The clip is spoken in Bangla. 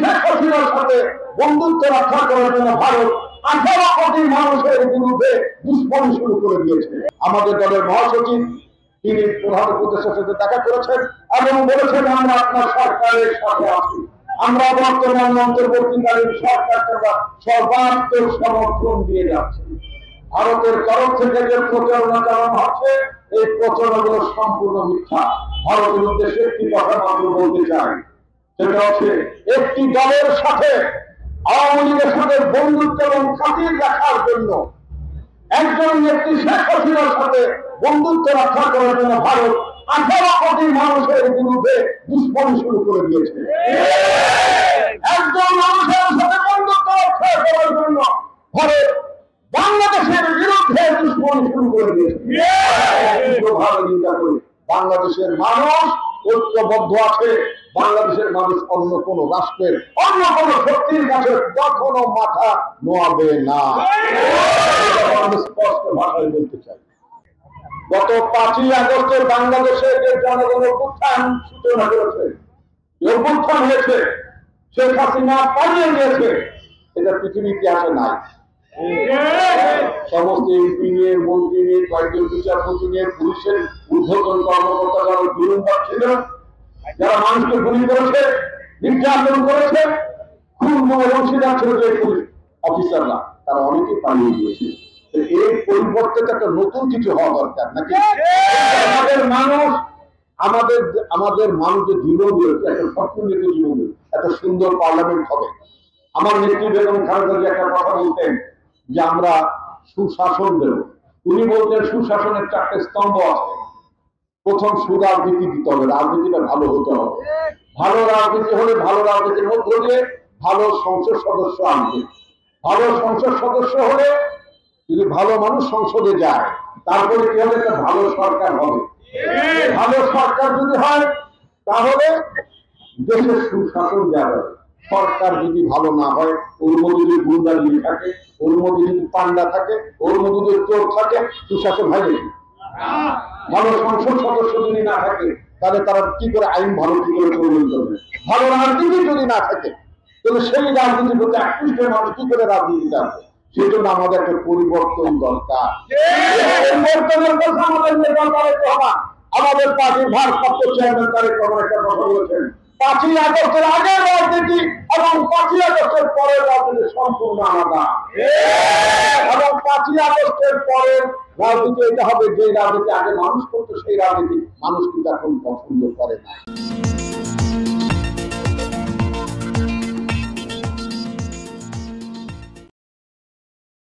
শেখ হাসিনার সাথে বন্ধুত্ব রক্ষা করার জন্য ভারত 18 কোটি মানুষের বিরুদ্ধে দুষ্কর্ম শুরু করে দিয়েছে। আমাদের দলের মহাসচিব তিনি প্রধান উপদেষ্টার সাথে দেখা করেছেন এবং বলেছেন আমরা আপনার সরকারের সাথে আছি, আমরা বর্তমান অন্তর্বর্তীকালীন সরকারকে সর্বাত্মক সমর্থন দিয়ে যাচ্ছি। ভারতের তরফ থেকে যে প্রচারণা চালানো হচ্ছে এই প্রচারণাগুলো সম্পূর্ণ মিথ্যা। ভারতের উদ্দেশ্যে একটি কথা মাত্র বলতে চাই, সেটা হচ্ছে একটি দলের সাথে আওয়ামী লীগের সাথে বন্ধুত্ব এবং খাতির রাখার জন্য একজন ব্যক্তি শেখ হাসিনার সাথে বন্ধুত্ব রক্ষা করার জন্য ভারত 18 কোটি মানুষের বিরুদ্ধে দুষ্কর্ম শুরু করে দিয়েছে। একজন মানুষের সাথে বন্ধুত্ব রক্ষা করার জন্য ভারত বাংলাদেশের বিরুদ্ধে দুষ্কর্ম শুরু করে দিয়েছে। বাংলাদেশের মানুষ ঐক্যবদ্ধ আছে। বাংলাদেশের মানুষ অন্য কোন রাষ্ট্রের অন্য কোন শক্তির কাছে কখনো মাথা নোয়াবে না, স্পষ্ট ভাষায় বলতে চাই। গত 5ই আগস্টের বাংলাদেশে যে জনগণ অভ্যুত্থান সূচনা করেছে, অভ্যুত্থান হয়েছে, শেখ হাসিনা পালিয়ে গিয়েছে, এটা পৃথিবীর ইতিহাসে নাই। সমস্ত এমপি নিয়ে, মন্ত্রী নিয়ে, কয়েকজন বিচারপতি নিয়ে, পুলিশের ঊর্ধ্বতন কর্মকর্তা যারা জুলুমবাজ ছিল, যারা মানুষকে গুলি করেছে, নির্যাতন করেছে, খুন অংশীদার ছিল যে পুলিশ অফিসাররা, তারা অনেকে পালিয়ে গিয়েছে। এর পরিবর্তে একটা নতুন কিছু হওয়া দরকার নাকি? আমাদের মানুষ যে জীবন দিয়েছে, একটা স্বপ্ননীত জীবন, একটা সুন্দর পার্লামেন্ট হবে। আমার নেত্রী বেগম খালেদা জিয়া একটা কথা বলতেন যে আমরা সুশাসন দেব। উনি বলতেন সুশাসনের 4টে স্তম্ভ আছে। প্রথম, সুরাজনীতি দিতে হবে, রাজনীতিটা ভালো হতে হবে। ভালো রাজনীতি হলে ভালো রাজনীতির মধ্য দিয়ে ভালো সংসদ সদস্য আনবে। ভালো সংসদ সদস্য হলে যদি ভালো মানুষ সংসদে যায়, তারপরে কি হবে? একটা ভালো সরকার হবে। ভালো সরকার যদি হয় তাহলে দেশের সুশাসন দেওয়া হবে। সরকার যদি ভালো না হয়, ওর মধ্যে যদি গুন্ডাগিরি থাকে, ওর মধ্যে যদি পান্ডা থাকে, ওর মধ্যে যদি চোর থাকে, সুশাসন হয় নাকি? ভালো সংসদ সদস্য যদি না থাকে তাহলে তারা কি করে আইন ভালো কি করে প্রয়োজন করবে? ভালো রাজনীতি যদি না থাকে তাহলে সেই রাজনীতি করতে আকৃষ্ট মানুষ কি করে রাজনীতিতে আসবে? সেই জন্য আমাদের একটা পরিবর্তন দরকার। পরিবর্তনের কথা আমাদের নেতা তারেক রহমান, আমাদের পার্টির ভারপ্রাপ্ত চেয়ারম্যান তারেক রহমান একটা কথা বলেছেন, 5ই আগস্টের আগের রাজনীতি এবং 5ই আগস্টের পরের রাজনীতি সম্পূর্ণ আলাদা। এবং 5ই আগস্টের পরের রাজনীতি এটা হবে যে রাজনীতি আগে মানুষ করতো, সেই রাজনীতি মানুষ কিন্তু এখন পছন্দ করে না।